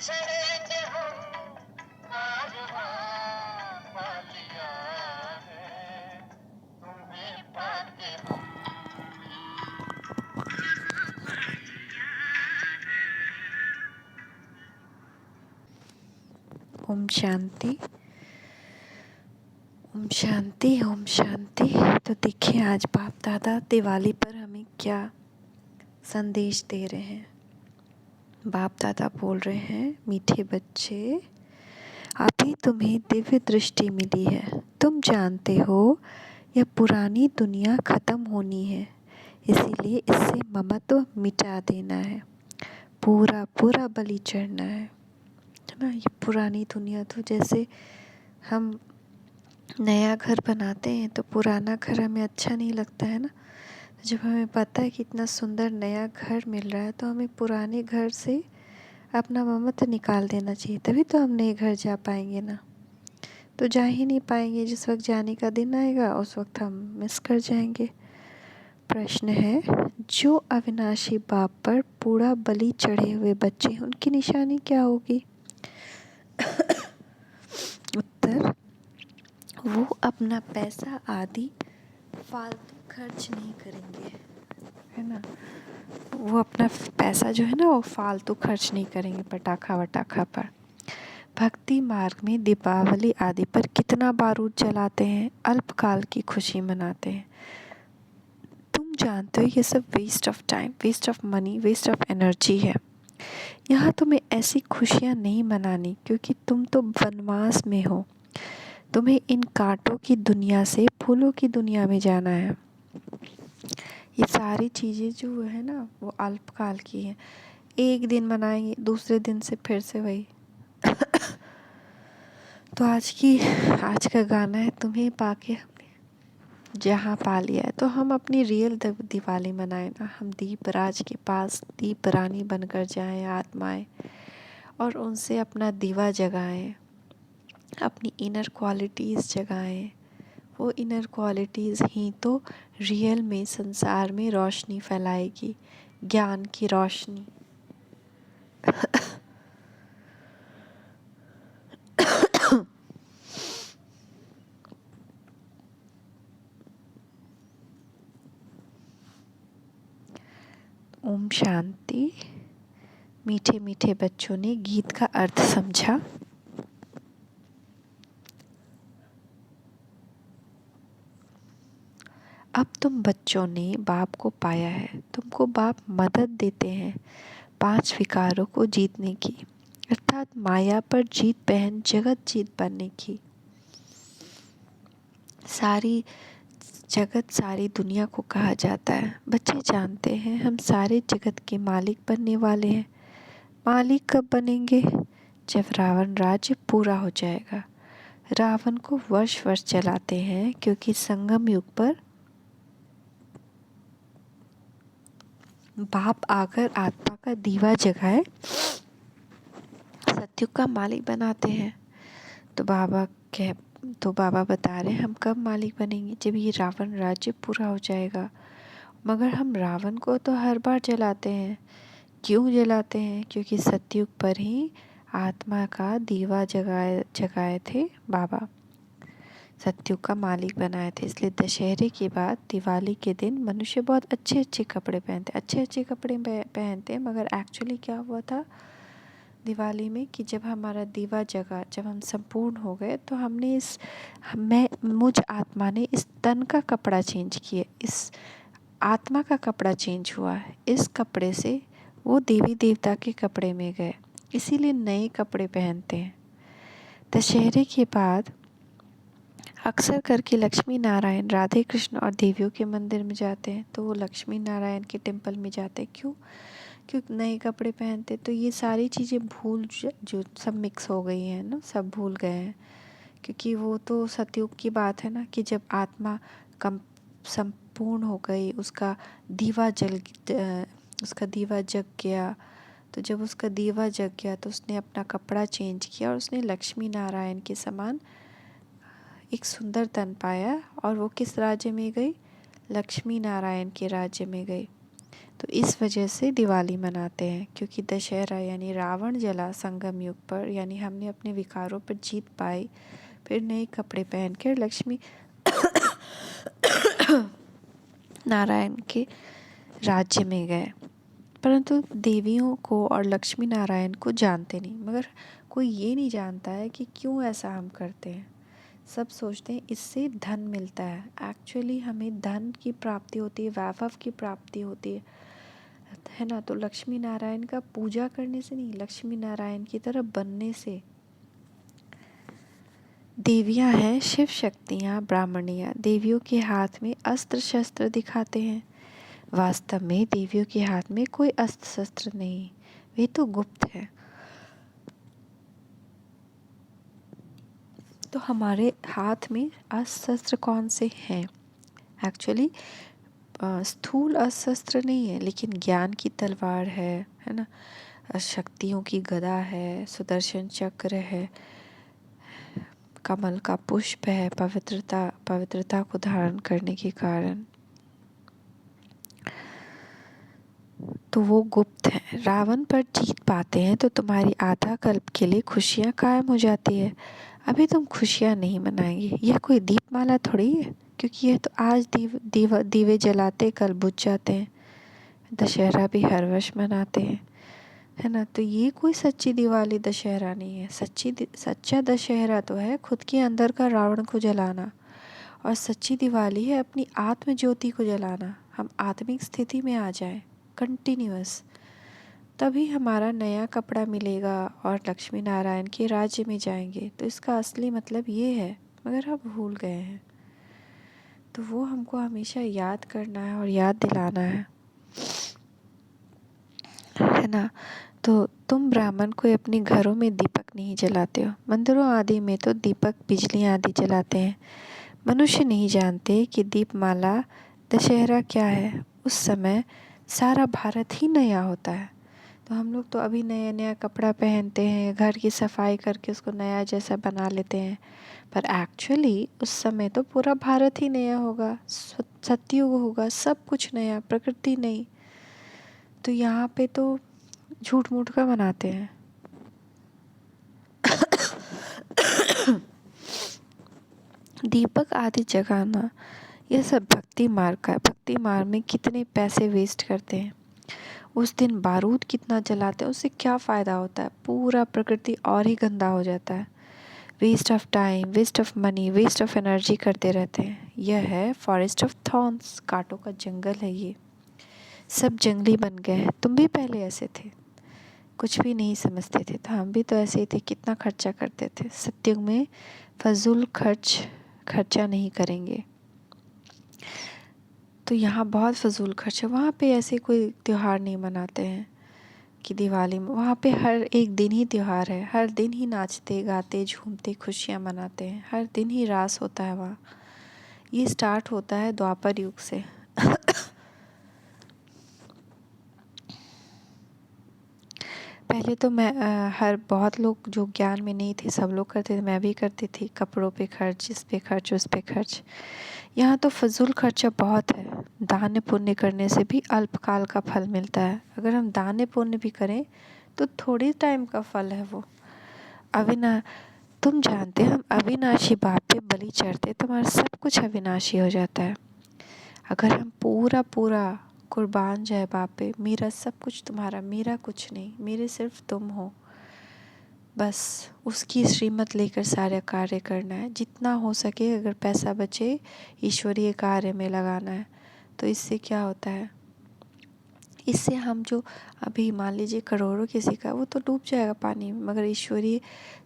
चढ़ेंगे हम कारवां पा लिया है तुम्हें पाके हम। ओम शांति, ओम शांति, ओम शांति। तो देखिए आज बाप दादा दिवाली पर हमें क्या संदेश दे रहे हैं। बाप दादा बोल रहे हैं, मीठे बच्चे अभी तुम्हें दिव्य दृष्टि मिली है। तुम जानते हो यह पुरानी दुनिया खत्म होनी है, इसीलिए इससे ममत्व मिटा देना है, पूरा पूरा बलि चढ़ना है ना। ये पुरानी दुनिया, तो जैसे हम नया घर बनाते हैं तो पुराना घर हमें अच्छा नहीं लगता है ना। जब हमें पता है कि इतना सुंदर नया घर मिल रहा है तो हमें पुराने घर से अपना ममत्व निकाल देना चाहिए, तभी तो हम नए घर जा पाएंगे ना। तो जा ही नहीं पाएंगे, जिस वक्त जाने का दिन आएगा उस वक्त हम मिस कर जाएंगे। प्रश्न है, जो अविनाशी बाप पर पूरा बलि चढ़े हुए बच्चे हैं उनकी निशानी क्या होगी? उत्तर, वो अपना पैसा आदि फालतू खर्च नहीं करेंगे, है ना। वो अपना पैसा जो है ना वो फालतू खर्च नहीं करेंगे पटाखा वटाखा पर। भक्ति मार्ग में दीपावली आदि पर कितना बारूद जलाते हैं, अल्पकाल की खुशी मनाते हैं। तुम जानते हो ये सब waste of time, waste of money, waste of energy है। यहाँ तुम्हें ऐसी खुशियाँ नहीं मनानी क्योंकि तुम तो वनवास में हो। तुम्हें इन कांटों की दुनिया से फूलों की दुनिया में जाना है। ये सारी चीज़ें जो है ना वो अल्पकाल की हैं। एक दिन मनाएंगे, दूसरे दिन से फिर से वही। तो आज का गाना है, तुम्हें पाके हमने जहाँ पा लिया है। तो हम अपनी रियल दिवाली मनाएं ना। हम दीप राज के पास दीप रानी बनकर जाएं आत्माएं, और उनसे अपना दीवा जगाएं, अपनी इनर क्वालिटीज़ जगाएं। वो इनर क्वालिटीज़ ही तो रियल में संसार में रोशनी फैलाएगी, ज्ञान की रोशनी। ओम शांति। मीठे मीठे बच्चों ने गीत का अर्थ समझा। अब तुम बच्चों ने बाप को पाया है, तुमको बाप मदद देते हैं 5 विकारों को जीतने की, अर्थात माया पर जीत पहन जगत जीत बनने की। सारी जगत सारी दुनिया को कहा जाता है। बच्चे जानते हैं हम सारे जगत के मालिक बनने वाले हैं। मालिक कब बनेंगे? जब रावण राज्य पूरा हो जाएगा। रावण को वर्ष वर्ष चलाते हैं क्योंकि संगम युग पर बाप आकर आत्मा का दीवा जगाए सत्युग का मालिक बनाते हैं। तो बाबा बता रहे हैं हम कब मालिक बनेंगे? जब ये रावण राज्य पूरा हो जाएगा। मगर हम रावण को तो हर बार जलाते हैं। क्यों जलाते हैं? क्योंकि सत्युग पर ही आत्मा का दीवा जगाए थे बाबा, सत्युग का मालिक बनाए थे। इसलिए दशहरे के बाद दिवाली के दिन मनुष्य बहुत अच्छे अच्छे कपड़े पहनते हैं, मगर एक्चुअली क्या हुआ था दिवाली में कि जब हमारा दीवा जगा, जब हम संपूर्ण हो गए, तो हमने मुझ आत्मा ने इस तन का कपड़ा चेंज किया, इस आत्मा का कपड़ा चेंज हुआ है। इस कपड़े से वो देवी देवता के कपड़े में गए, इसीलिए नए कपड़े पहनते हैं। दशहरे के बाद अक्सर करके लक्ष्मी नारायण राधे कृष्ण और देवियों के मंदिर में जाते हैं, तो वो लक्ष्मी नारायण के टेम्पल में जाते हैं। क्यों? क्योंकि नए कपड़े पहनते। तो ये सारी चीज़ें जो सब मिक्स हो गई हैं ना, सब भूल गए हैं। क्योंकि वो तो सतयुग की बात है ना, कि जब आत्मा कम संपूर्ण हो गई, उसका दीवा जग गया। तो जब उसका दीवा जग गया तो उसने अपना कपड़ा चेंज किया और उसने लक्ष्मी नारायण के समान एक सुंदर तन पाया। और वो किस राज्य में गई? लक्ष्मी नारायण के राज्य में गई। तो इस वजह से दिवाली मनाते हैं, क्योंकि दशहरा यानी रावण जला संगम युग पर, यानी हमने अपने विकारों पर जीत पाई। फिर नए कपड़े पहनकर लक्ष्मी नारायण के राज्य में गए। परंतु देवियों को और लक्ष्मी नारायण को जानते नहीं, मगर कोई ये नहीं जानता है कि क्यों ऐसा हम करते हैं। सब सोचते हैं इससे धन मिलता है। एक्चुअली हमें धन की प्राप्ति होती है, वैभव की प्राप्ति होती है ना। तो लक्ष्मी नारायण का पूजा करने से नहीं, लक्ष्मी नारायण की तरह बनने से। देवियां हैं शिव शक्तियां, ब्राह्मणियां। देवियों के हाथ में अस्त्र शस्त्र दिखाते हैं, वास्तव में देवियों के हाथ में कोई अस्त्र शस्त्र नहीं, वे तो गुप्त है। तो हमारे हाथ में अस्त्र शस्त्र कौन से हैं? एक्चुअली स्थूल अस्त्र नहीं है, लेकिन ज्ञान की तलवार है ना, शक्तियों की गदा है, सुदर्शन चक्र है, कमल का पुष्प है, पवित्रता को धारण करने के कारण। तो वो गुप्त है। रावण पर जीत पाते हैं तो तुम्हारी आधा कल्प के लिए खुशियां कायम हो जाती है। अभी तुम खुशियां नहीं मनाएंगे, यह कोई दीपमाला थोड़ी है, क्योंकि यह तो आज दीवे जलाते कल बुझ जाते हैं। दशहरा भी हर वर्ष मनाते हैं, है ना। तो ये कोई सच्ची दिवाली दशहरा नहीं है। सच्चा दशहरा तो है खुद के अंदर का रावण को जलाना, और सच्ची दिवाली है अपनी आत्म ज्योति को जलाना। हम आत्मिक स्थिति में आ जाएं कंटिन्यूअस, तभी हमारा नया कपड़ा मिलेगा और लक्ष्मी नारायण के राज्य में जाएंगे। तो इसका असली मतलब ये है, मगर हम भूल गए हैं। तो वो हमको हमेशा याद करना है और याद दिलाना है ना। तो तुम ब्राह्मण कोई अपने घरों में दीपक नहीं जलाते हो, मंदिरों आदि में तो दीपक बिजलियाँ आदि जलाते हैं। मनुष्य नहीं जानते कि दीपमाला दशहरा क्या है। उस समय सारा भारत ही नया होता है। तो हम लोग तो अभी नया नया कपड़ा पहनते हैं, घर की सफाई करके उसको नया जैसा बना लेते हैं, पर एक्चुअली उस समय तो पूरा भारत ही नया होगा, सतयुग होगा, सब कुछ नया, प्रकृति नई। तो यहाँ पे तो झूठ मूठ का मनाते हैं। दीपक आदि जगाना यह सब भक्ति मार्ग का है। भक्ति मार्ग में कितने पैसे वेस्ट करते हैं, उस दिन बारूद कितना जलाते हैं, उससे क्या फ़ायदा होता है? पूरा प्रकृति और ही गंदा हो जाता है। Waste of time, waste of money, waste of energy करते रहते हैं। यह है फॉरेस्ट ऑफ थॉर्न्स, कांटों का जंगल है ये। सब जंगली बन गए हैं। तुम भी पहले ऐसे थे, कुछ भी नहीं समझते थे, तो हम भी तो ऐसे ही थे, कितना खर्चा करते थे। सत्युग में फजूल खर्चा नहीं करेंगे। तो यहाँ बहुत फजूल खर्च है। वहाँ पे ऐसे कोई त्यौहार नहीं मनाते हैं कि दिवाली में, वहाँ पे हर एक दिन ही त्यौहार है, हर दिन ही नाचते गाते झूमते खुशियाँ मनाते हैं, हर दिन ही रास होता है वहाँ। ये स्टार्ट होता है द्वापर युग से। पहले तो हर बहुत लोग जो ज्ञान में नहीं थे सब लोग करते थे, मैं भी करती थी। कपड़ों पे खर्च, इस पे खर्च, उस पे खर्च। यहाँ तो फजूल खर्चा बहुत है। दान पुण्य करने से भी अल्पकाल का फल मिलता है। अगर हम दान पुण्य भी करें तो थोड़ी टाइम का फल है वो। तुम जानते हम अविनाशी बाप पे बलि चढ़ते तो हमारा सब कुछ अविनाशी हो जाता है। अगर हम पूरा कुर्बान जाए बाप पे, मेरा सब कुछ तुम्हारा, मेरा कुछ नहीं, मेरे सिर्फ तुम हो, बस उसकी श्रीमत लेकर सारे कार्य करना है। जितना हो सके, अगर पैसा बचे ईश्वरीय कार्य में लगाना है। तो इससे क्या होता है, इससे हम जो अभी मान लीजिए करोड़ों किसी का, वो तो डूब जाएगा पानी में, मगर ईश्वरीय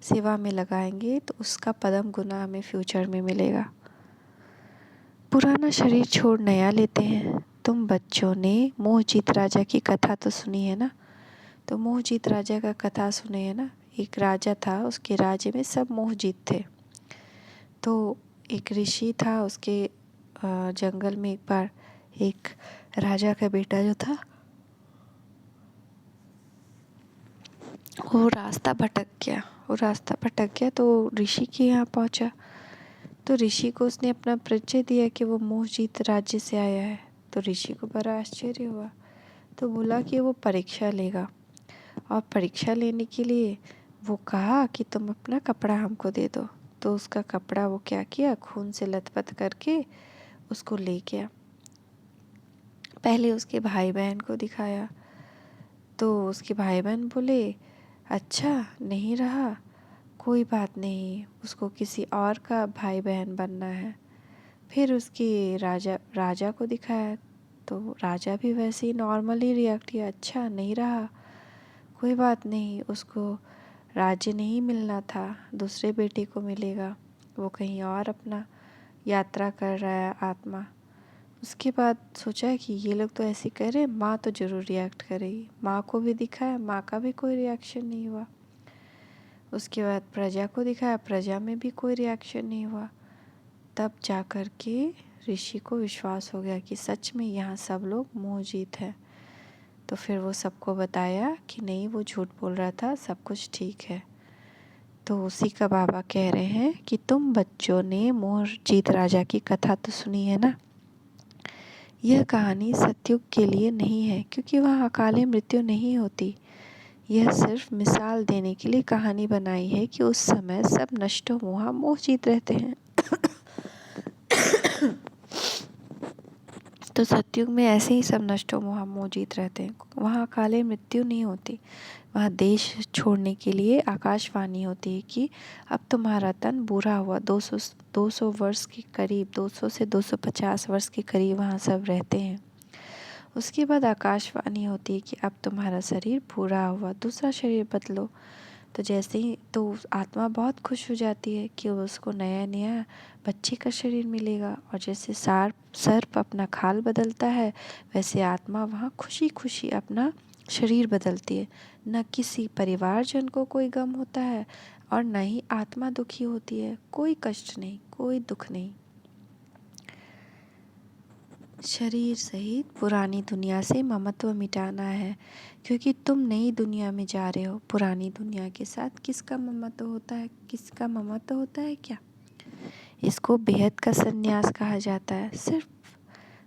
सेवा में लगाएंगे तो उसका पदम गुना हमें फ्यूचर में मिलेगा। पुराना शरीर छोड़ नया लेते हैं। तुम बच्चों ने मोहजीत राजा की कथा तो सुनी है ना। तो मोहजीत राजा का कथा सुने है ना। एक राजा था, उसके राज्य में सब मोहजीत थे। तो एक ऋषि था, उसके जंगल में एक बार एक राजा का बेटा जो था, वो रास्ता भटक गया तो ऋषि के यहाँ पहुँचा। तो ऋषि को उसने अपना परिचय दिया कि वो मोहजीत राज्य से आया है। तो ऋषि को बड़ा आश्चर्य हुआ। तो बोला कि वो परीक्षा लेगा, और परीक्षा लेने के लिए वो कहा कि तुम अपना कपड़ा हमको दे दो। तो उसका कपड़ा वो क्या किया, खून से लथपथ करके उसको ले गया। पहले उसके भाई बहन को दिखाया, तो उसके भाई बहन बोले अच्छा नहीं रहा, कोई बात नहीं, उसको किसी और का भाई बहन बनना है। फिर उसकी राजा को दिखाया, तो राजा भी वैसे ही नॉर्मली रिएक्ट किया, अच्छा नहीं रहा, कोई बात नहीं, उसको राज्य नहीं मिलना था, दूसरे बेटे को मिलेगा, वो कहीं और अपना यात्रा कर रहा है आत्मा। उसके बाद सोचा कि ये लोग तो ऐसे कर रहे हैं, माँ तो ज़रूर रिएक्ट करेगी। माँ को भी दिखाया, माँ का भी कोई रिएक्शन नहीं हुआ। उसके बाद प्रजा को दिखाया, प्रजा में भी कोई रिएक्शन नहीं हुआ। तब जा कर के ऋषि को विश्वास हो गया कि सच में यहाँ सब लोग मोह जीत है। तो फिर वो सबको बताया कि नहीं, वो झूठ बोल रहा था, सब कुछ ठीक है। तो उसी का बाबा कह रहे हैं कि तुम बच्चों ने मोह जीत राजा की कथा तो सुनी है ना। यह कहानी सतयुग के लिए नहीं है, क्योंकि वहाँ अकाले मृत्यु नहीं होती। यह सिर्फ मिसाल देने के लिए कहानी बनाई है कि उस समय सब नष्टो मोहा मोह जीत रहते हैं। तो सतयुग में ऐसे ही सब नष्टो मोहा मोह जीत रहते हैं। वहाँ अकाले मृत्यु नहीं होती। वहाँ देश छोड़ने के लिए आकाशवाणी होती है कि अब तुम्हारा तन बूढ़ा हुआ, 200 वर्ष के करीब, 200 से 250 वर्ष के करीब वहाँ सब रहते हैं। उसके बाद आकाशवाणी होती है कि अब तुम्हारा शरीर बूढ़ा हुआ, दूसरा शरीर बदलो। तो जैसे ही तो आत्मा बहुत खुश हो जाती है कि उसको नया नया बच्चे का शरीर मिलेगा, और जैसे सर्प अपना खाल बदलता है, वैसे आत्मा वहाँ खुशी खुशी अपना शरीर बदलती है। न किसी परिवारजन को कोई गम होता है, और न ही आत्मा दुखी होती है, कोई कष्ट नहीं, कोई दुख नहीं। शरीर सहित पुरानी दुनिया से ममत्व मिटाना है, क्योंकि तुम नई दुनिया में जा रहे हो। पुरानी दुनिया के साथ किसका ममत्व होता है, किसका ममत्व होता है क्या? इसको बेहद का संन्यास कहा जाता है। सिर्फ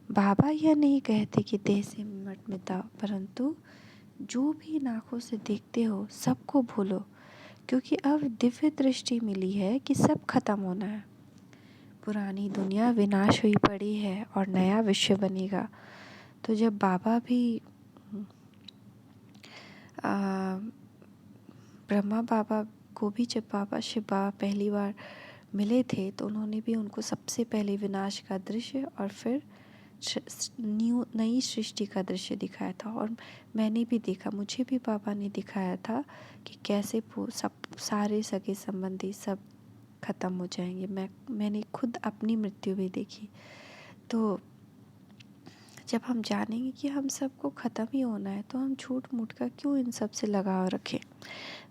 बाबा यह नहीं कहते कि देह से मत मिटाओ, परंतु जो भी आँखों से देखते हो सबको भूलो, क्योंकि अब दिव्य दृष्टि मिली है कि सब खत्म होना है। पुरानी दुनिया विनाश हुई पड़ी है और नया विश्व बनेगा। तो जब बाबा भी ब्रह्मा बाबा को भी, जब बाबा शिव बाबा पहली बार मिले थे, तो उन्होंने भी उनको सबसे पहले विनाश का दृश्य और फिर नई सृष्टि का दृश्य दिखाया था। और मैंने भी देखा, मुझे भी बाबा ने दिखाया था कि कैसे सब सारे सगे संबंधी सब ख़त्म हो जाएंगे। मैंने खुद अपनी मृत्यु भी देखी। तो जब हम जानेंगे कि हम सबको ख़त्म ही होना है, तो हम झूठ मूठ का क्यों इन सब से लगाव रखें।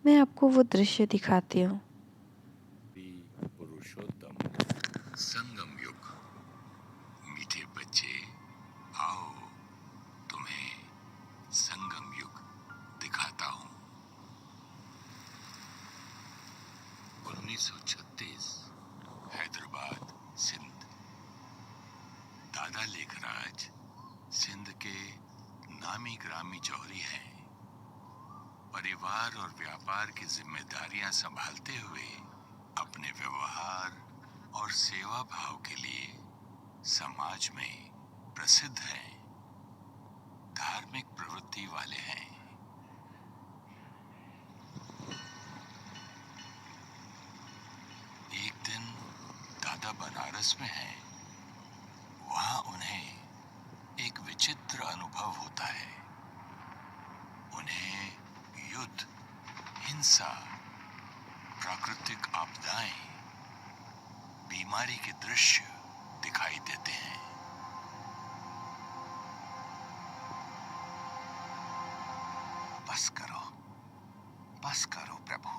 मैं आपको वो दृश्य दिखाती हूँ। पुरुषोत्तम संगम युग। मीठे बच्चे, आओ तुम्हें संगम युग दिखाता हूँ। 1936 हैदराबाद, सिंध। दादा लेखराज सिंध के नामी ग्रामी जौहरी हैं। परिवार और व्यापार की जिम्मेदारियां संभालते हुए अपने व्यवहार और सेवा भाव के लिए समाज में प्रसिद्ध हैं। धार्मिक प्रवृत्ति वाले हैं। एक दिन दादा बनारस में हैं। वहां उन्हें एक विचित्र अनुभव होता है। उन्हें युद्ध, हिंसा, प्राकृतिक आपदाएं, बीमारी के दृश्य दिखाई देते हैं। बस करो प्रभु,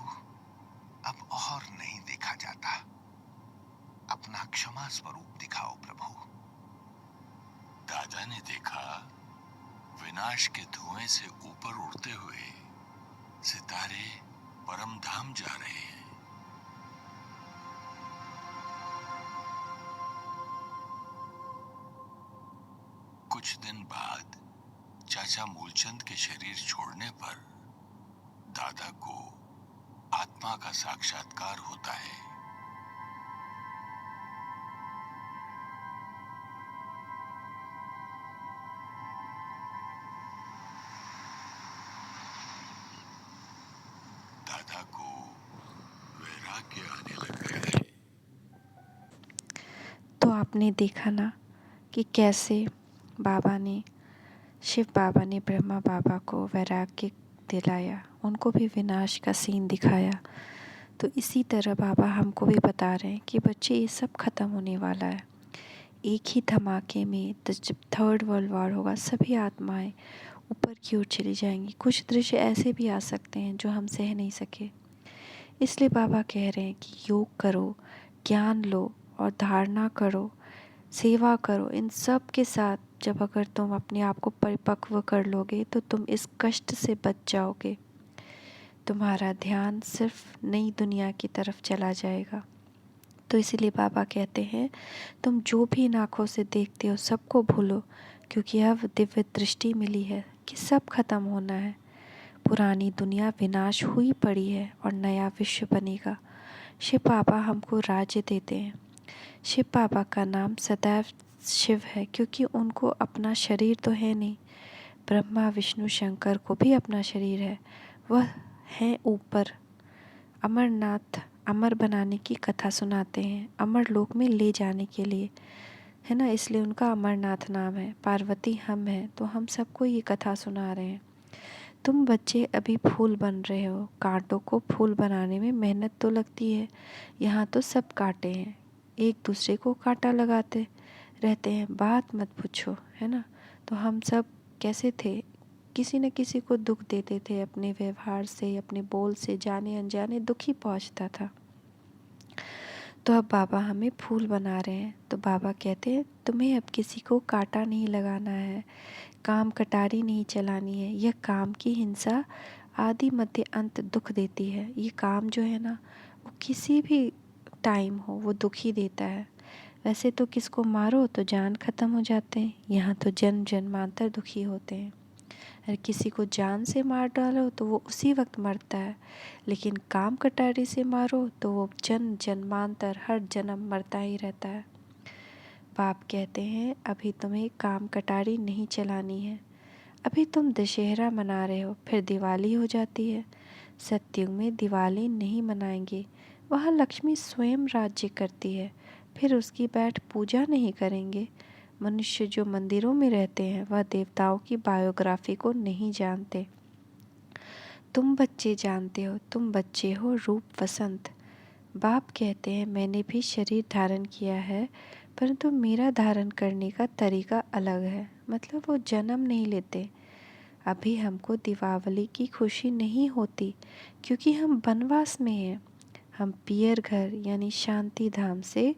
अब और नहीं देखा जाता। अपना क्षमा स्वरूप दिखाओ प्रभु। दादा ने देखा, विनाश के धुएं से ऊपर उड़ते हुए सितारे परम धाम जा रहे हैं। कुछ दिन बाद राजा मूलचंद के शरीर छोड़ने पर दादा को आत्मा का साक्षात्कार होता है। दादा को वैराग्य आने लग गया है। तो आपने देखा ना कि कैसे शिव बाबा ने ब्रह्मा बाबा को वैराग्य दिलाया, उनको भी विनाश का सीन दिखाया। तो इसी तरह बाबा हमको भी बता रहे हैं कि बच्चे ये सब ख़त्म होने वाला है। एक ही धमाके में जब थर्ड वर्ल्ड वॉर होगा, सभी आत्माएं ऊपर की ओर चली जाएंगी। कुछ दृश्य ऐसे भी आ सकते हैं जो हम सह नहीं सके। इसलिए बाबा कह रहे हैं कि योग करो, ज्ञान लो और धारणा करो, सेवा करो। इन सब के साथ जब अगर तुम अपने आप को परिपक्व कर लोगे तो तुम इस कष्ट से बच जाओगे। तुम्हारा ध्यान सिर्फ नई दुनिया की तरफ चला जाएगा। तो इसीलिए बाबा कहते हैं तुम जो भी इन आँखों से देखते हो सबको भूलो, क्योंकि अब दिव्य दृष्टि मिली है कि सब खत्म होना है। पुरानी दुनिया विनाश हुई पड़ी है और नया विश्व बनेगा। शिव बाबा हमको राज्य देते हैं। शिव बाबा का नाम सदैव शिव है, क्योंकि उनको अपना शरीर तो है नहीं। ब्रह्मा विष्णु शंकर को भी अपना शरीर है, वह है ऊपर। अमरनाथ अमर बनाने की कथा सुनाते हैं, अमर लोक में ले जाने के लिए, है ना, इसलिए उनका अमरनाथ नाम है। पार्वती हम हैं, तो हम सबको ये कथा सुना रहे हैं। तुम बच्चे अभी फूल बन रहे हो। कांटों को फूल बनाने में मेहनत तो लगती है। यहाँ तो सब कांटे हैं, एक दूसरे को कांटा लगाते रहते हैं, बात मत पूछो, है ना। तो हम सब कैसे थे, किसी न किसी को दुख देते थे, अपने व्यवहार से, अपने बोल से, जाने अनजाने दुख ही पहुँचता था। तो अब बाबा हमें फूल बना रहे हैं। तो बाबा कहते हैं तुम्हें अब किसी को कांटा नहीं लगाना है, काम कटारी नहीं चलानी है। यह काम की हिंसा आदि मध्य अंत दुख देती है। ये काम जो है ना, वो किसी भी टाइम हो वो दुख ही देता है। वैसे तो किसको मारो तो जान ख़त्म हो जाते हैं, यहाँ तो जन्म जन्मांतर दुखी होते हैं। अगर किसी को जान से मार डालो तो वो उसी वक्त मरता है, लेकिन काम कटारी से मारो तो वो जन्म जन्मांतर हर जन्म मरता ही रहता है। बाप कहते हैं अभी तुम्हें काम कटारी नहीं चलानी है। अभी तुम दशहरा मना रहे हो, फिर दिवाली हो जाती है। सत्युग में दिवाली नहीं मनाएंगे, वहाँ लक्ष्मी स्वयं राज्य करती है, फिर उसकी बैठ पूजा नहीं करेंगे। मनुष्य जो मंदिरों में रहते हैं वह देवताओं की बायोग्राफी को नहीं जानते। तुम बच्चे जानते हो, तुम बच्चे हो रूप वसंत। बाप कहते हैं मैंने भी शरीर धारण किया है, परंतु मेरा धारण करने का तरीका अलग है। मतलब वो जन्म नहीं लेते। अभी हमको दीपावली की खुशी नहीं होती, क्योंकि हम वनवास में हैं। हम पियर घर यानी शांति धाम से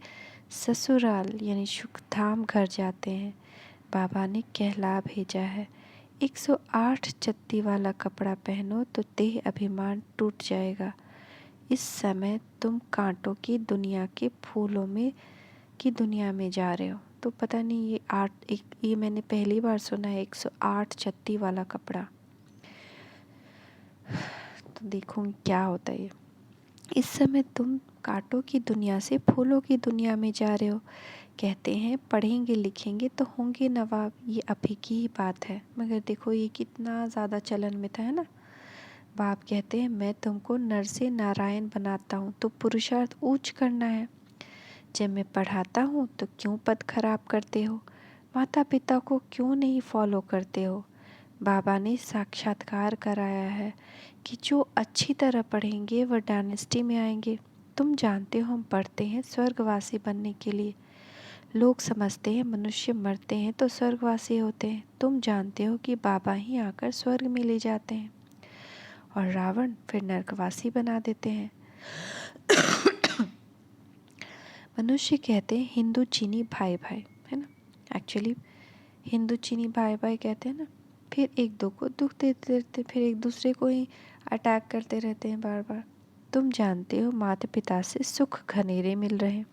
ससुराल यानी सुखधाम घर जाते हैं। बाबा ने कहला भेजा है 108 चत्ती वाला कपड़ा पहनो तो देह अभिमान टूट जाएगा। इस समय तुम कांटों की दुनिया के फूलों में की दुनिया में जा रहे हो। तो पता नहीं ये मैंने पहली बार सुना है 108 चत्ती वाला कपड़ा। तो देखूँगी क्या होता है। इस समय तुम कांटों की दुनिया से फूलों की दुनिया में जा रहे हो। कहते हैं पढ़ेंगे लिखेंगे तो होंगे नवाब, ये अभी की ही बात है, मगर देखो ये कितना ज़्यादा चलन में था, है ना। बाप कहते हैं मैं तुमको नर से नारायण बनाता हूँ तो पुरुषार्थ ऊंच करना है। जब मैं पढ़ाता हूँ तो क्यों पद खराब करते हो, माता पिता को क्यों नहीं फॉलो करते हो। बाबा ने साक्षात्कार कराया है कि जो अच्छी तरह पढ़ेंगे वह डायनेस्टी में आएंगे। तुम जानते हो हम पढ़ते हैं स्वर्गवासी बनने के लिए। लोग समझते हैं मनुष्य मरते हैं तो स्वर्गवासी होते हैं। तुम जानते हो कि बाबा ही आकर स्वर्ग में ले जाते हैं और रावण फिर नरकवासी बना देते हैं। मनुष्य कहते हैं हिंदू चीनी भाई भाई, है ना। एक्चुअली हिंदू चीनी भाई भाई कहते हैं ना, फिर एक दो को दुख देते रहते, फिर एक दूसरे को ही अटैक करते रहते हैं बार बार। तुम जानते हो माता पिता से सुख घनेरे मिल रहे हैं,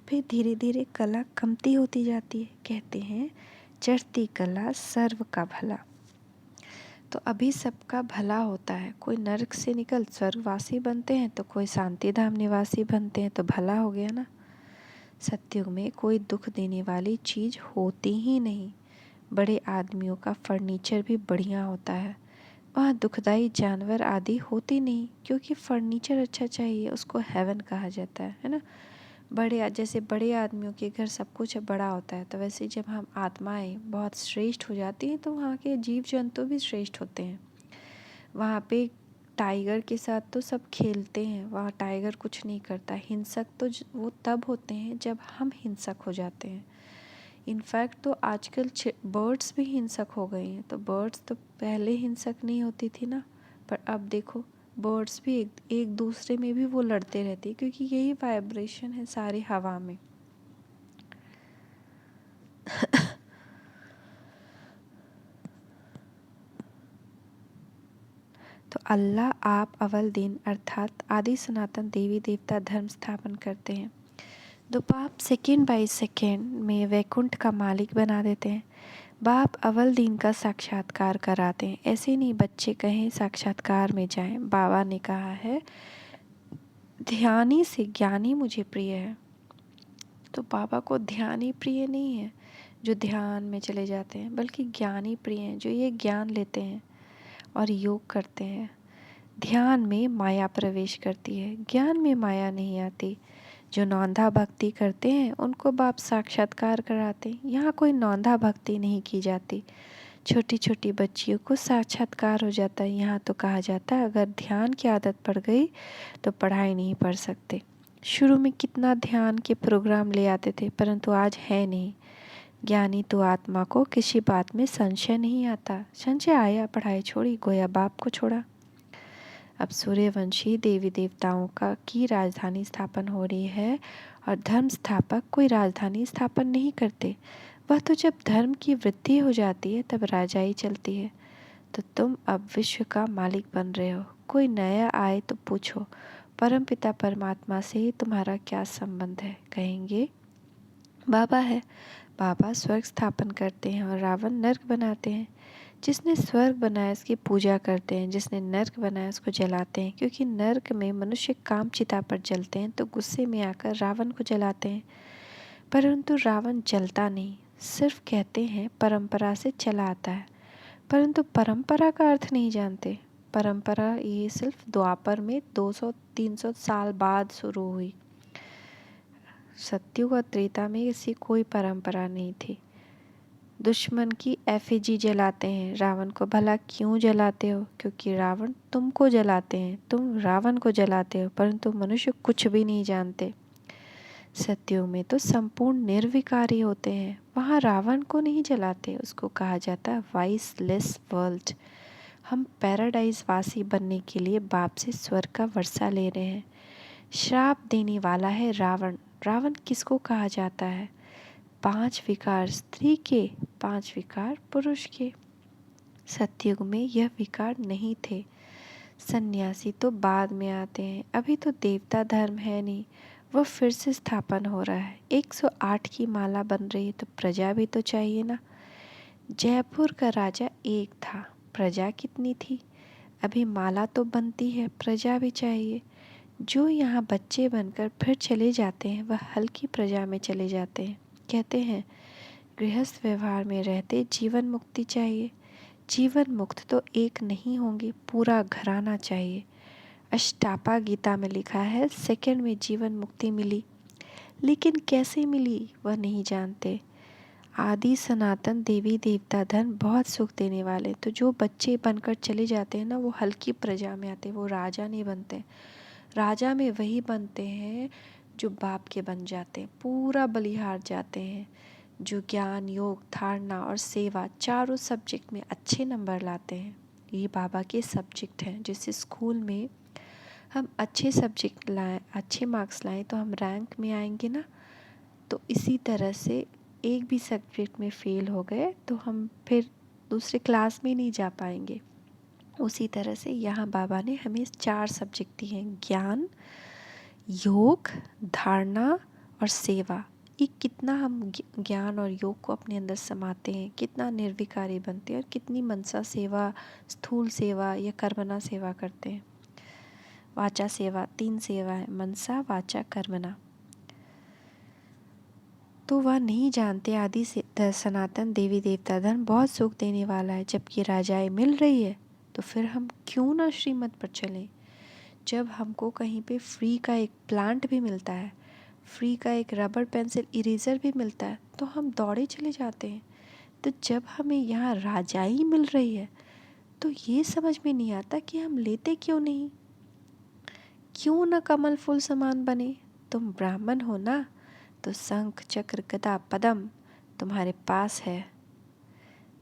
फिर धीरे धीरे कला कमती होती जाती है। कहते हैं चढ़ती कला सर्व का भला। तो अभी सबका भला होता है, कोई नरक से निकल स्वर्गवासी बनते हैं तो कोई शांति धाम निवासी बनते हैं, तो भला हो गया ना। सत्युग में कोई दुख देने वाली चीज़ होती ही नहीं। बड़े आदमियों का फर्नीचर भी बढ़िया होता है, वहाँ दुखदाई जानवर आदि होते नहीं, क्योंकि फर्नीचर अच्छा चाहिए, उसको हेवन कहा जाता है ना। जैसे बड़े आदमियों के घर सब कुछ बड़ा होता है, तो वैसे जब हम आत्माएं बहुत श्रेष्ठ हो जाती हैं तो वहाँ के जीव जंतु भी श्रेष्ठ होते हैं। वहाँ पे टाइगर के साथ तो सब खेलते हैं, वहाँ टाइगर कुछ नहीं करता। हिंसक तो वो तब होते हैं जब हम हिंसक हो जाते हैं। इनफैक्ट तो आजकल बर्ड्स भी हिंसक हो गए हैं। तो बर्ड्स तो पहले हिंसक नहीं होती थी ना, पर अब देखो बर्ड्स भी एक दूसरे में भी वो लड़ते रहते हैं, क्योंकि यही वाइब्रेशन है सारी हवा में। तो अल्लाह आप अव्वल दिन अर्थात आदि सनातन देवी देवता धर्म स्थापन करते हैं। तो बाप सेकेंड बाय सेकेंड में वैकुंठ का मालिक बना देते हैं। बाप अव्वल दिन का साक्षात्कार कराते हैं। ऐसे नहीं बच्चे कहें साक्षात्कार में जाएं। बाबा ने कहा है ध्यानी से ज्ञानी मुझे प्रिय है। तो बाबा को ध्यान ही प्रिय नहीं है जो ध्यान में चले जाते हैं, बल्कि ज्ञानी प्रिय हैं जो ये ज्ञान लेते हैं और योग करते हैं। ध्यान में माया प्रवेश करती है, ज्ञान में माया नहीं आती। जो नौंधा भक्ति करते हैं उनको बाप साक्षात्कार कराते हैं। यहाँ कोई नौंधा भक्ति नहीं की जाती। छोटी छोटी बच्चियों को साक्षात्कार हो जाता है। यहाँ तो कहा जाता है अगर ध्यान की आदत पड़ गई तो पढ़ाई नहीं पढ़ सकते। शुरू में कितना ध्यान के प्रोग्राम ले आते थे, परंतु आज है नहीं। ज्ञानी तो आत्मा को किसी बात में संशय नहीं आता। संशय आया पढ़ाई छोड़ी, गोया बाप को छोड़ा। अब सूर्यवंशी देवी देवताओं का की राजधानी स्थापन हो रही है, और धर्म स्थापक कोई राजधानी स्थापन नहीं करते। वह तो जब धर्म की वृद्धि हो जाती है तब राजाई चलती है। तो तुम अब विश्व का मालिक बन रहे हो। कोई नया आए तो पूछो परमपिता परमात्मा से तुम्हारा क्या संबंध है। कहेंगे बाबा है। बाबा स्वर्ग स्थापन करते हैं और रावण नर्क बनाते हैं। जिसने स्वर्ग बनाया उसकी पूजा करते हैं, जिसने नर्क बनाया उसको जलाते हैं। क्योंकि नर्क में मनुष्य काम चिता पर जलते हैं तो गुस्से में आकर रावण को जलाते हैं। परंतु रावण जलता नहीं, सिर्फ कहते हैं परंपरा से चला आता है, परंतु परंपरा का अर्थ नहीं जानते। परंपरा ये सिर्फ द्वापर में 200-300 साल बाद शुरू हुई। सत्युग और त्रेता में ऐसी कोई परंपरा नहीं थी। दुश्मन की एफिजी जलाते हैं। रावण को भला क्यों जलाते हो? क्योंकि रावण तुमको जलाते हैं, तुम रावण को जलाते हो, परंतु मनुष्य कुछ भी नहीं जानते। सत्युग में तो संपूर्ण निर्विकारी होते हैं, वहाँ रावण को नहीं जलाते। उसको कहा जाता है वाइसलेस वर्ल्ड। हम पैराडाइज वासी बनने के लिए बाप से स्वर्ग का वर्षा ले रहे हैं। श्राप देने वाला है रावण। रावण किसको कहा जाता है? 5 विकार स्त्री के, 5 विकार पुरुष के। सत्युग में यह विकार नहीं थे। सन्यासी तो बाद में आते हैं, अभी तो देवता धर्म है नहीं, वह फिर से स्थापन हो रहा है। 108 की माला बन रही है तो प्रजा भी तो चाहिए ना। जयपुर का राजा एक था, प्रजा कितनी थी? अभी माला तो बनती है, प्रजा भी चाहिए। जो यहाँ बच्चे बनकर फिर चले जाते हैं वह हल्की प्रजा में चले जाते हैं। कहते हैं गृहस्थ व्यवहार में रहते जीवन मुक्ति चाहिए। जीवन मुक्त तो एक नहीं होंगे, पूरा घराना चाहिए। अष्टापा गीता में लिखा है सेकंड में जीवन मुक्ति मिली, लेकिन कैसे मिली वह नहीं जानते। आदि सनातन देवी देवता धन बहुत सुख देने वाले, तो जो बच्चे बनकर चले जाते हैं ना वो हल्की प्रजा में आते हैं, वो राजा नहीं बनते। राजा में वही बनते हैं जो बाप के बन जाते हैं, पूरा बलिहार जाते हैं, जो ज्ञान योग धारणा और सेवा चारों सब्जेक्ट में अच्छे नंबर लाते हैं। ये बाबा के सब्जेक्ट हैं। जैसे स्कूल में हम अच्छे सब्जेक्ट लाएं, अच्छे मार्क्स लाएं तो हम रैंक में आएंगे ना। तो इसी तरह से एक भी सब्जेक्ट में फेल हो गए तो हम फिर दूसरे क्लास में नहीं जा पाएंगे। उसी तरह से यहाँ बाबा ने हमें 4 सब्जेक्ट दिए हैं, ज्ञान योग धारणा और सेवा। ये कितना हम ज्ञान और योग को अपने अंदर समाते हैं, कितना निर्विकारी बनते हैं और कितनी मनसा सेवा, स्थूल सेवा या कर्मणा सेवा करते हैं। वाचा सेवा, 3 सेवा है, मनसा वाचा कर्मणा। तो वह नहीं जानते आदि से सनातन देवी देवता धर्म बहुत सुख देने वाला है। जबकि राजाएं मिल रही है तो फिर हम क्यों ना श्रीमत पर चलें। जब हमको कहीं पे फ्री का एक प्लांट भी मिलता है, फ्री का एक रबर पेंसिल इरेज़र भी मिलता है, तो हम दौड़े चले जाते हैं। तो जब हमें यहाँ राजाई मिल रही है तो ये समझ में नहीं आता कि हम लेते क्यों नहीं। क्यों न कमल फूल समान बने। तुम ब्राह्मण हो ना, तो शंख चक्र गदा पद्म तुम्हारे पास है।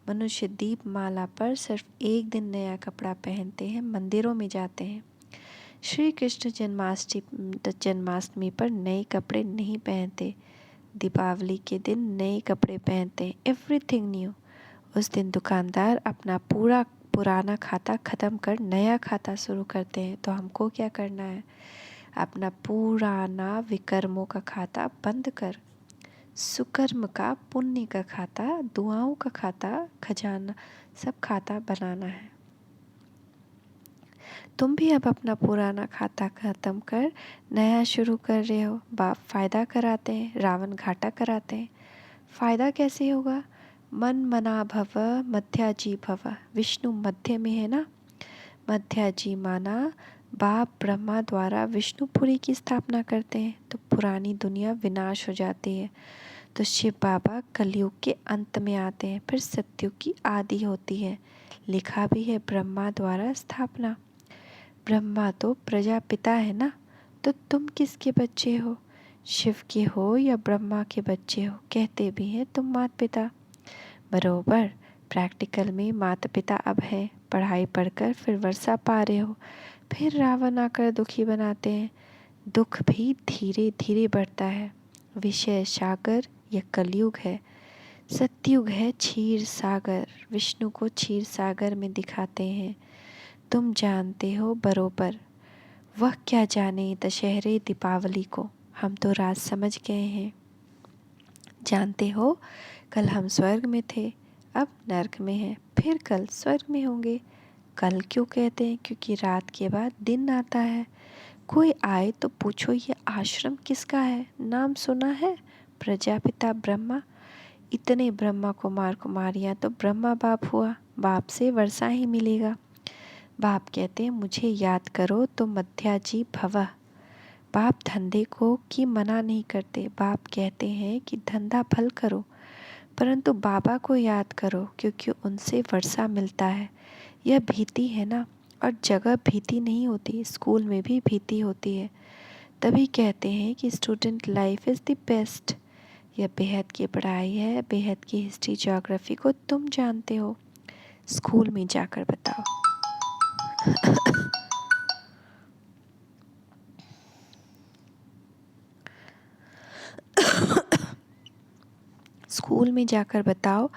मनुष्य दीप माला पर सिर्फ एक दिन नया कपड़ा पहनते हैं, मंदिरों में जाते हैं। श्री कृष्ण जन्माष्टमी पर नए कपड़े नहीं पहनते, दीपावली के दिन नए कपड़े पहनते हैं, एवरीथिंग न्यू। उस दिन दुकानदार अपना पूरा पुराना खाता ख़त्म कर नया खाता शुरू करते हैं। तो हमको क्या करना है, अपना पुराना विकर्मों का खाता बंद कर सुकर्म का, पुण्य का खाता, दुआओं का खाता, खजाना, सब खाता बनाना है। तुम भी अब अपना पुराना खाता ख़त्म कर नया शुरू कर रहे हो। बाप फ़ायदा कराते हैं, रावण घाटा कराते हैं। फ़ायदा कैसे होगा। मन मना भव मध्याजी भव, विष्णु मध्य में है ना। मध्याजी माना बाप ब्रह्मा द्वारा विष्णुपुरी की स्थापना करते हैं तो पुरानी दुनिया विनाश हो जाती है। तो शिव बाबा कलयुग के अंत में आते हैं, फिर सतयुग की आदि होती है। लिखा भी है ब्रह्मा द्वारा स्थापना। ब्रह्मा तो प्रजापिता है ना, तो तुम किसके बच्चे हो, शिव के हो या ब्रह्मा के बच्चे हो। कहते भी हैं तुम माता पिता, बरोबर। प्रैक्टिकल में माता पिता अब है, पढ़ाई पढ़कर फिर वर्षा पा रहे हो, फिर रावण आकर दुखी बनाते हैं। दुख भी धीरे धीरे बढ़ता है। विषय सागर यह कलयुग है, सतयुग है क्षीर सागर। विष्णु को क्षीर सागर में दिखाते हैं। तुम जानते हो बरोबर, वह क्या जाने दशहरे दीपावली को, हम तो राज समझ गए हैं। जानते हो कल हम स्वर्ग में थे, अब नर्क में हैं, फिर कल स्वर्ग में होंगे। कल क्यों कहते हैं, क्योंकि रात के बाद दिन आता है। कोई आए तो पूछो ये आश्रम किसका है, नाम सुना है, प्रजापिता ब्रह्मा। इतने ब्रह्मा कुमार कुमारियाँ तो ब्रह्मा बाप हुआ, बाप से वर्षा ही मिलेगा। बाप कहते हैं मुझे याद करो तो मध्याजी भव। बाप धंधे को की मना नहीं करते, बाप कहते हैं कि धंधा फल करो, परंतु बाबा को याद करो क्योंकि उनसे वर्षा मिलता है। यह भीति है ना, और जगह भीति नहीं होती, स्कूल में भी भीति होती है। तभी कहते हैं कि student life is the best. यह बेहद की पढ़ाई है, बेहद की हिस्ट्री ज्योग्राफी को तुम जानते हो, स्कूल में जाकर बताओ। स्कूल में जाकर बताओ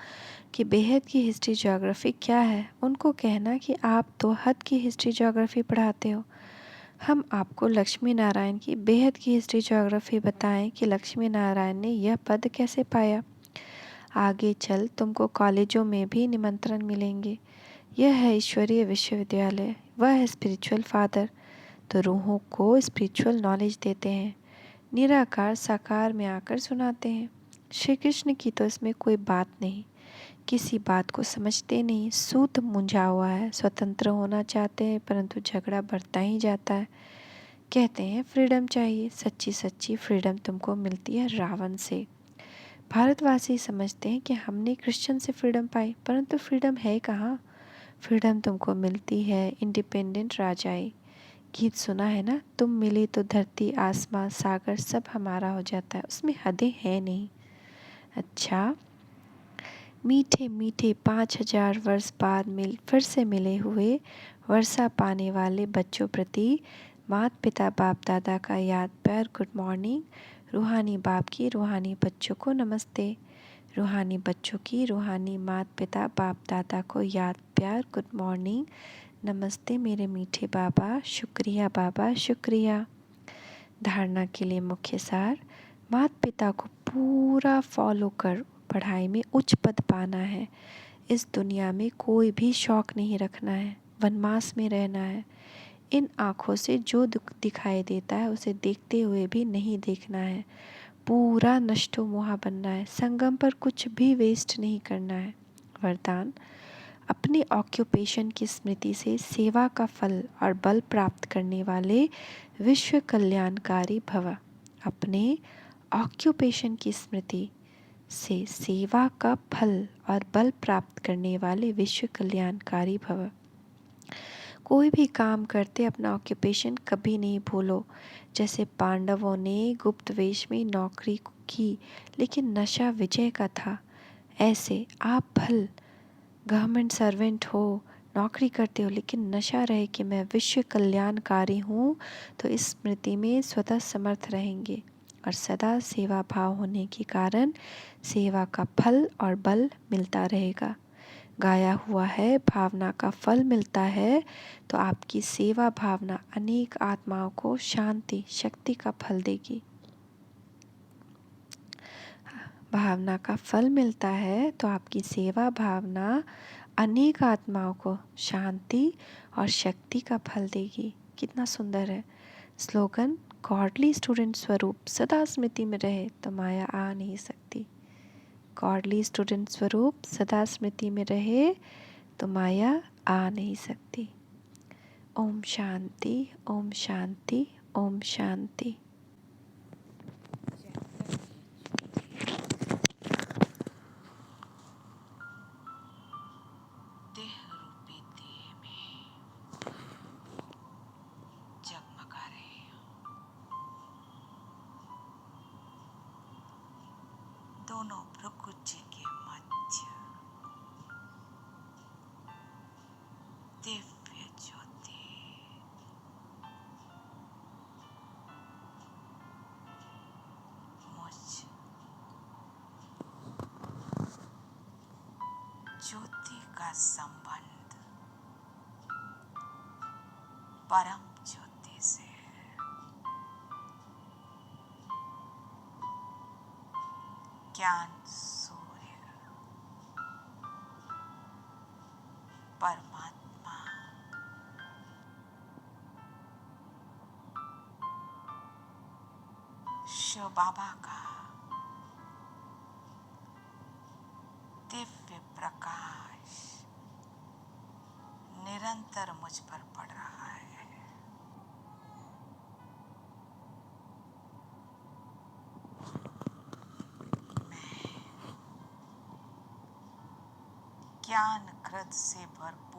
कि बेहद की हिस्ट्री ज्योग्राफी क्या है। उनको कहना कि आप तो हद की हिस्ट्री ज्योग्राफी पढ़ाते हो। हम आपको लक्ष्मी नारायण की बेहद की हिस्ट्री ज्योग्राफी बताएं कि लक्ष्मी नारायण ने यह पद कैसे पाया। आगे चल तुमको कॉलेजों में भी निमंत्रण मिलेंगे। यह है ईश्वरीय विश्वविद्यालय, वह है स्पिरिचुअल फादर, तो रूहों को स्पिरिचुअल नॉलेज देते हैं, निराकार साकार में आकर सुनाते हैं। श्री कृष्ण की तो इसमें कोई बात नहीं, किसी बात को समझते नहीं, सूत मुंझा हुआ है, स्वतंत्र होना चाहते हैं परंतु झगड़ा बढ़ता ही जाता है। कहते हैं फ्रीडम चाहिए, सच्ची सच्ची फ्रीडम तुमको मिलती है रावण से। भारतवासी समझते हैं कि हमने क्रिश्चियन से फ्रीडम पाई, परंतु फ्रीडम है कहाँ। फ्रीडम तुमको मिलती है इंडिपेंडेंट राजाई। गीत सुना है ना, तुम मिले तो धरती आसमां सागर सब हमारा हो जाता है, उसमें हदें हैं नहीं। अच्छा, मीठे मीठे 5000 वर्ष बाद फिर से मिले हुए वर्षा पाने वाले बच्चों प्रति माता पिता बाप दादा का याद प्यार गुड मॉर्निंग। रूहानी बाप की रूहानी बच्चों को नमस्ते। रूहानी बच्चों की रूहानी माता पिता बाप दादा को याद प्यार गुड मॉर्निंग, नमस्ते मेरे मीठे बाबा, शुक्रिया बाबा शुक्रिया। धारणा के लिए मुख्य सार, माता पिता को पूरा फॉलो कर पढ़ाई में उच्च पद पाना है। इस दुनिया में कोई भी शौक नहीं रखना है, वनवास में रहना है। इन आँखों से जो दिखाई देता है उसे देखते हुए भी नहीं देखना है। पूरा नष्टो मोहा बनना है, संगम पर कुछ भी वेस्ट नहीं करना है। वरदान, अपने ऑक्यूपेशन की स्मृति से सेवा का फल और बल प्राप्त करने वाले विश्व कल्याणकारी भव। अपने ऑक्यूपेशन की स्मृति से सेवा का फल और बल प्राप्त करने वाले विश्व कल्याणकारी भव। कोई भी काम करते अपना ऑक्यूपेशन कभी नहीं भूलो। जैसे पांडवों ने गुप्त वेश में नौकरी की लेकिन नशा विजय का था, ऐसे आप भल गवर्नमेंट सर्वेंट हो, नौकरी करते हो लेकिन नशा रहे कि मैं विश्व कल्याणकारी हूँ, तो इस स्मृति में स्वतः समर्थ रहेंगे और सदा सेवा भाव होने के कारण सेवा का फल और बल मिलता रहेगा। गाया हुआ है, भावना का फल मिलता है, तो आपकी सेवा भावना अनेक आत्माओं को शांति शक्ति का फल देगी। भावना का फल मिलता है तो आपकी सेवा भावना अनेक आत्माओं को शांति और शक्ति का फल देगी। कितना सुंदर है स्लोगन। गॉडली स्टूडेंट स्वरूप सदा स्मृति में रहे तो माया आ नहीं सकती। गॉडली स्टूडेंट स्वरूप सदा स्मृति में रहे तो माया आ नहीं सकती। ओम शांति, ओम शांति, ओम शांति। देह रूपी देह में जगमगा रहे हो। दोनों भ्रुकुटी के मध्य दिव्य ज्योति मुझ ज्योति का संबंध परम ज्योति से है। ज्ञान सूर्य परमात्मा शिव बाबा का दिव्य प्रकाश निरंतर मुझ पर पड़ रहा है। मैं ज्ञान घृत से भरपूर